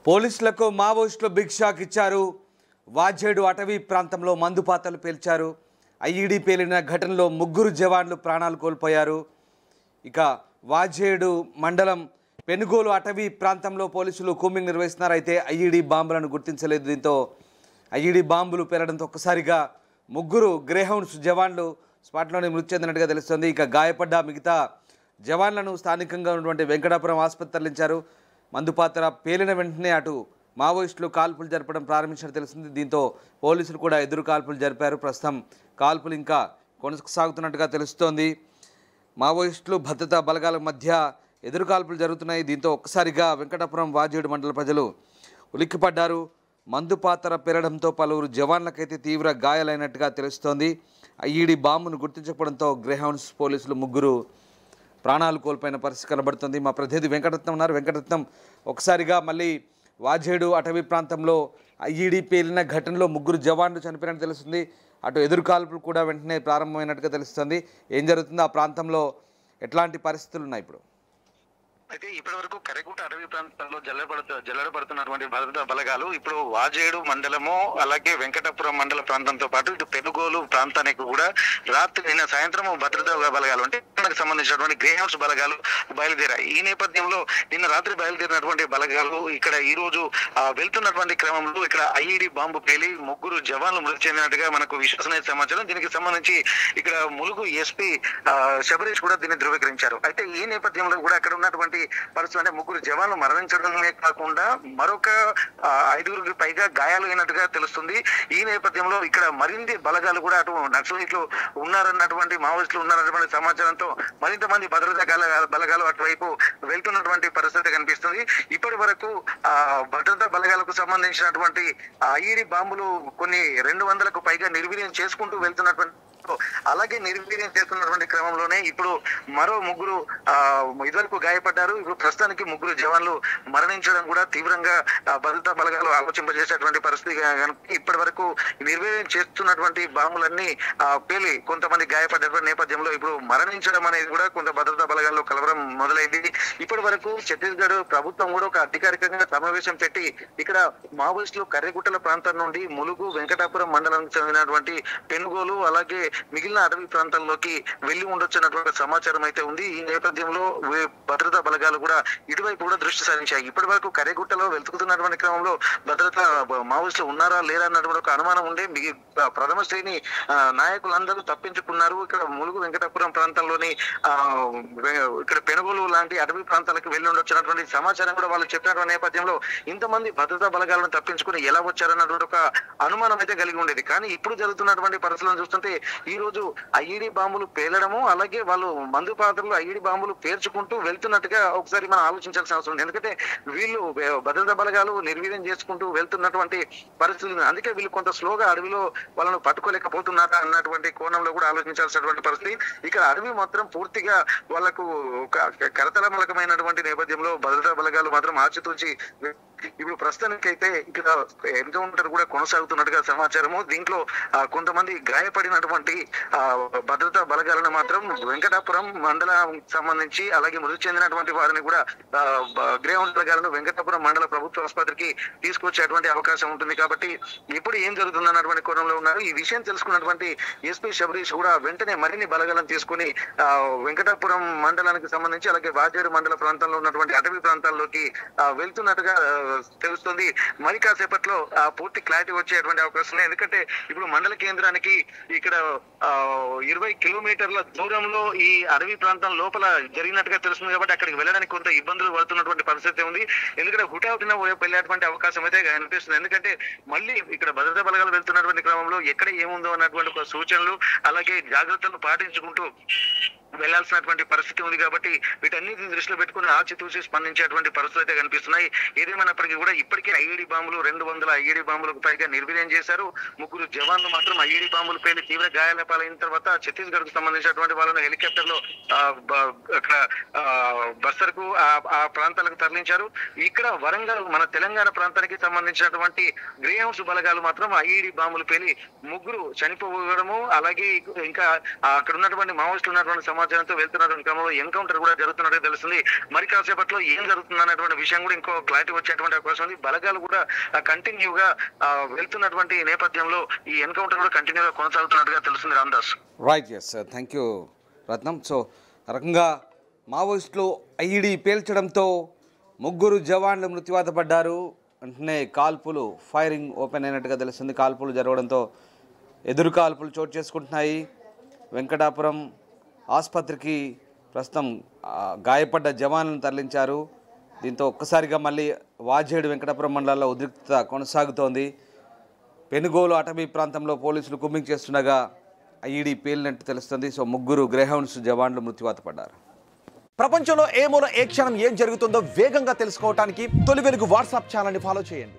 పోలీసులకు మావోయిస్టులు big shock ఇచ్చారు. వాజేడు అటవీ ప్రాంతంలో మందుపాతలు పేల్చారు. ఐఈడీ పేలిన ఘటనలో 3 జవాన్లు ప్రాణాలు కోల్పోయారు. ఇక వాజేడు మండలం పెనుగోలు అటవీ ప్రాంతంలో పోలీసులు కూంబింగ్ నిర్వహిస్తున్నారు. అయితే ఐఈడీ బాంబులను గుర్తించలేదు. దీంతో ఐఈడీ బాంబులు పేలడంతో ఒక్కసారిగా 3 గ్రేహౌండ్స్ జవాన్లు స్పాట్లోనే మృతి చెందినట్టుగా తెలుస్తుంది. ఇక గాయపడ్డ మిగతా జవాన్లను స్థానికంగా ఉన్నటువంటి వెంకటాపురం ఆసుపత్రి తరలించారు. మందుపాత్ర పేలిన వెంటనే అటు మావోయిస్టులు కాల్పులు జరపడం ప్రారంభించినట్టు తెలుస్తుంది. దీంతో పోలీసులు కూడా ఎదురు కాల్పులు జరిపారు. ప్రస్తుతం కాల్పులు ఇంకా కొనసాగుతున్నట్టుగా తెలుస్తోంది. మావోయిస్టులు భద్రతా బలగాల మధ్య ఎదురు కాల్పులు జరుగుతున్నాయి. దీంతో ఒక్కసారిగా వెంకటాపురం వాజేడు మండల ప్రజలు ఉలిక్కిపడ్డారు. మందుపాత్ర పేలడంతో పలువురు జవాన్లకైతే తీవ్ర గాయాలైనట్టుగా తెలుస్తోంది. ఐఈడీ బాంబును గుర్తించకపోవడంతో గ్రేహౌండ్స్ పోలీసులు 3 ప్రాణాలు కోల్పోయిన పరిస్థితి కనబడుతుంది. మా ప్రతినిధి వెంకటరత్నం ఉన్నారు. వెంకటరత్నం, ఒకసారిగా మళ్ళీ వాజేడు అటవీ ప్రాంతంలో ఐఈడీ పేలిన ఘటనలో 3 జవాన్లు చనిపోయినట్టు తెలుస్తుంది. అటు ఎదురు కాల్పులు కూడా వెంటనే ప్రారంభమైనట్టుగా తెలుస్తుంది. ఏం జరుగుతుంది ఆ ప్రాంతంలో, ఎట్లాంటి పరిస్థితులు ఉన్నాయి ఇప్పుడు? అయితే ఇప్పటి వరకు కరెగుట్ట అటవీ ప్రాంతంలో జల్లెడపడుతున్నటువంటి భద్రతా బలగాలు ఇప్పుడు వాజేడు మండలము అలాగే వెంకటాపురం మండల ప్రాంతంతో పాటు ఇటు పెనుగోలు ప్రాంతానికి కూడా నిన్న సాయంత్రం భద్రతా బలగాలు అంటే మనకు సంబంధించినటువంటి గ్రేహౌండ్స్ బలగాలు బయలుదేరాయి. ఈ నేపథ్యంలో నిన్న రాత్రి బయలుదేరినటువంటి బలగాలు ఇక్కడ ఈ రోజు వెళ్తున్నటువంటి క్రమంలో ఇక్కడ ఐఈడీ బాంబు పేలి 3 జవాన్లు మృతి చెందినట్టుగా మనకు విశ్వసనీయ సమాచారం. దీనికి సంబంధించి ఇక్కడ ములుగు ఎస్పీ శబరీష్ కూడా దీన్ని ధృవీకరించారు. అయితే ఈ నేపథ్యంలో కూడా అక్కడ ఉన్నటువంటి పరిస్థితి అంటే 3 జవాన్లు మరణించడమే కాకుండా మరొక 5గురికి పైగా గాయాలు అయినట్టుగా తెలుస్తుంది. ఈ నేపథ్యంలో ఇక్కడ మరిన్ని బలగాలు కూడా అటు నక్సలైట్లు ఉన్నారన్నటువంటి మావోయిస్టులు ఉన్నారన్నటువంటి సమాచారంతో మరింత మంది భద్రతా బలగాలు అటువైపు వెళ్తున్నటువంటి పరిస్థితి కనిపిస్తుంది. ఇప్పటి వరకు భద్రతా బలగాలకు సంబంధించినటువంటి ఐఈడీ బాంబులు కొన్ని 200కు పైగా నిర్వీర్యం చేసుకుంటూ వెళ్తున్నటువంటి అలాగే నిర్వీర్యం చేస్తున్నటువంటి క్రమంలోనే ఇప్పుడు మరో 3 ఇదివరకు గాయపడ్డారు. ఇప్పుడు ప్రస్తుతానికి 3 జవాన్లు మరణించడం కూడా తీవ్రంగా భద్రతా బలగాలు ఆలోచింపజేసేటువంటి పరిస్థితి. ఇప్పటి వరకు నిర్వీర్యం చేస్తున్నటువంటి బాంబులన్నీ పేలి కొంతమంది గాయపడ్డటువంటి నేపథ్యంలో ఇప్పుడు మరణించడం అనేది కూడా కొంత భద్రతా బలగాల్లో కలవరం మొదలైంది. ఇప్పటి వరకు ఛత్తీస్గఢ్ ప్రభుత్వం కూడా ఒక అధికారికంగా సమావేశం పెట్టి ఇక్కడ మావోయిస్టులు కర్రెగుట్టల ప్రాంతం నుండి ములుగు వెంకటాపురం మండలానికి చెందినటువంటి పెనుగోలు అలాగే మిగిలిన అటవీ ప్రాంతాల్లోకి వెళ్లి ఉండొచ్చినటువంటి సమాచారం అయితే ఉంది. ఈ నేపథ్యంలో భద్రతా బలగాలు కూడా ఇటువైపు కూడా దృష్టి సారించాయి. ఇప్పటి వరకు కర్రెగుట్టలో వెతుకుతున్నటువంటి క్రమంలో భద్రతా మావోయిస్టులు ఉన్నారా లేరా అన్నటువంటి ఒక అనుమానం ఉండే ప్రథమ శ్రేణి నాయకులందరూ తప్పించుకున్నారు. ఇక్కడ ములుగు వెంకటాపురం ప్రాంతంలోని ఇక్కడ పెనుగోలు లాంటి అటవీ ప్రాంతాలకు వెళ్లి ఉండొచ్చినటువంటి సమాచారం కూడా వాళ్ళు చెప్పినటువంటి నేపథ్యంలో ఇంతమంది భద్రతా బలగాలను తప్పించుకుని ఎలా వచ్చారన్నటువంటి ఒక అనుమానం అయితే కలిగి ఉండేది. కానీ ఇప్పుడు జరుగుతున్నటువంటి పరిస్థితులను చూస్తుంటే ఈ రోజు ఐఈడీ బాంబులు పేలడము అలాగే వాళ్ళు మందు పాత్రలు ఐఈడీ బాంబులు పేర్చుకుంటూ వెళ్తున్నట్టుగా ఒకసారి మనం ఆలోచించాల్సిన అవసరం ఉంది. ఎందుకంటే వీళ్ళు భద్రతా బలగాలు నిర్వీర్యం చేసుకుంటూ వెళ్తున్నటువంటి పరిస్థితులు, అందుకే వీళ్ళు కొంత స్లోగా అడవిలో వాళ్ళను పట్టుకోలేకపోతున్నారా అన్నటువంటి కోణంలో కూడా ఆలోచించాల్సినటువంటి పరిస్థితి. ఇక్కడ అడవి మాత్రం పూర్తిగా వాళ్ళకు కరతలమలకమైనటువంటి నేపథ్యంలో భద్రతా బలగాలు మాత్రం ఆచితూచి ఇప్పుడు ప్రస్తుతానికైతే ఇక్కడ ఎన్కౌంటర్ కూడా కొనసాగుతున్నట్టుగా సమాచారము. దీంట్లో కొంతమంది గాయపడినటువంటి భద్రతా బలగాలను మాత్రం వెంకటాపురం మండలం సంబంధించి అలాగే మృతి చెందినటువంటి వారిని కూడా గ్రేహౌండ్ బలగాలను వెంకటాపురం మండల ప్రభుత్వ ఆసుపత్రికి తీసుకొచ్చేటువంటి అవకాశం ఉంటుంది. కాబట్టి ఇప్పుడు ఏం జరుగుతుంది అన్నటువంటి కోణంలో ఉన్నారు. ఈ విషయం తెలుసుకున్నటువంటి ఎస్పీ శబరీష్ కూడా వెంటనే మరిన్ని బలగాలను తీసుకుని వెంకటాపురం మండలానికి సంబంధించి అలాగే వాజేడు మండల ప్రాంతంలో ఉన్నటువంటి అటవీ ప్రాంతాల్లోకి వెళ్తున్నట్టుగా తెలుస్తుంది. మరి కాసేపట్లో పూర్తి క్లారిటీ వచ్చేటువంటి అవకాశం ఉంది. ఎందుకంటే ఇప్పుడు మండల కేంద్రానికి ఇక్కడ 20 కిలోమీటర్ల దూరంలో ఈ అడవి ప్రాంతం లోపల జరిగినట్టుగా తెలుస్తుంది. కాబట్టి అక్కడికి వెళ్ళడానికి కొంత ఇబ్బందులు పడుతున్నటువంటి పరిస్థితి ఉంది. ఎందుకంటే హుటాహుటిన వెళ్ళేటువంటి అవకాశం అయితే అనిపిస్తుంది. ఎందుకంటే మళ్ళీ ఇక్కడ భద్రతా బలగాలు వెళ్తున్నటువంటి క్రమంలో ఎక్కడ ఏముందో అన్నటువంటి ఒక సూచనలు అలాగే జాగ్రత్తలు పాటించుకుంటూ వెళ్లాల్సినటువంటి పరిస్థితి ఉంది. కాబట్టి వీటన్నిటిని దృష్టిలో పెట్టుకుని ఆచితూచి స్పందించేటువంటి పరిస్థితులు అయితే కనిపిస్తున్నాయి. ఏదేమైనప్పటికీ కూడా ఇప్పటికే ఐఈడీ బాంబులు 200 ఐఈడీ బాంబులకు పైగా నిర్వీర్యం చేశారు. 3 జవాన్లు మాత్రం ఐఈడీ బాంబులు పేలి తీవ్ర గాయాల పాలైన తర్వాత ఛత్తీస్గఢ్ కు సంబంధించినటువంటి వాళ్ళను హెలికాప్టర్ లో అక్కడ బస్తర్కు ఆ ప్రాంతాలకు తరలించారు. ఇక్కడ వరంగల్ మన తెలంగాణ ప్రాంతానికి సంబంధించినటువంటి గ్రేహౌండ్స్ బలగాలు మాత్రం ఐఈడీ బాంబులు పేలి 3 చనిపోవడము అలాగే ఇంకా అక్కడ ఉన్నటువంటి మావోయిస్టులు ఉన్నటువంటి సమాచారం సమాచారంతో వెళ్తున్నటువంటి క్రమంలో ఎన్కౌంటర్ కూడా జరుగుతున్నట్టు తెలుస్తుంది. మరి కాసేపట్లో ఏం జరుగుతుంది అన్నటువంటి విషయం కూడా ఇంకో క్లారిటీ వచ్చేటువంటి అవకాశం ఉంది. బలగాలు కూడా కంటిన్యూగా వెళ్తున్నటువంటి నేపథ్యంలో ఈ ఎన్కౌంటర్ కూడా కంటిన్యూగా కొనసాగుతున్నట్టుగా తెలుస్తుంది. Ramadas. Right, yes, thank you Ratnam. So రకంగా మావోయిస్టులు ఐఈడీ పేల్చడంతో ముగ్గురు జవాన్లు మృత్యువాత పడ్డారు. వెంటనే కాల్పులు ఫైరింగ్ ఓపెన్ అయినట్టుగా తెలుస్తుంది. కాల్పులు జరగడంతో ఎదురు కాల్పులు చోటు చేసుకుంటున్నాయి. వెంకటాపురం ఆసుపత్రికి ప్రస్తుతం గాయపడ్డ జవాన్లను తరలించారు. దీంతో ఒక్కసారిగా మళ్ళీ వాజేడు వెంకటాపురం మండలాల్లో ఉద్రిక్తత కొనసాగుతోంది. పెనుగోలు అటవీ ప్రాంతంలో పోలీసులు కుమ్మింగ్ చేస్తుండగా ఐఈడీ పేలినట్టు తెలుస్తుంది. సో ముగ్గురు గ్రేహౌండ్స్ జవాన్లు మృత్యువాత పడ్డారు. ప్రపంచంలో ఏ మూల ఏ క్షణం ఏం జరుగుతుందో వేగంగా తెలుసుకోవడానికి తొలి వెలుగు వాట్సాప్ ఛానల్ని ఫాలో చేయండి.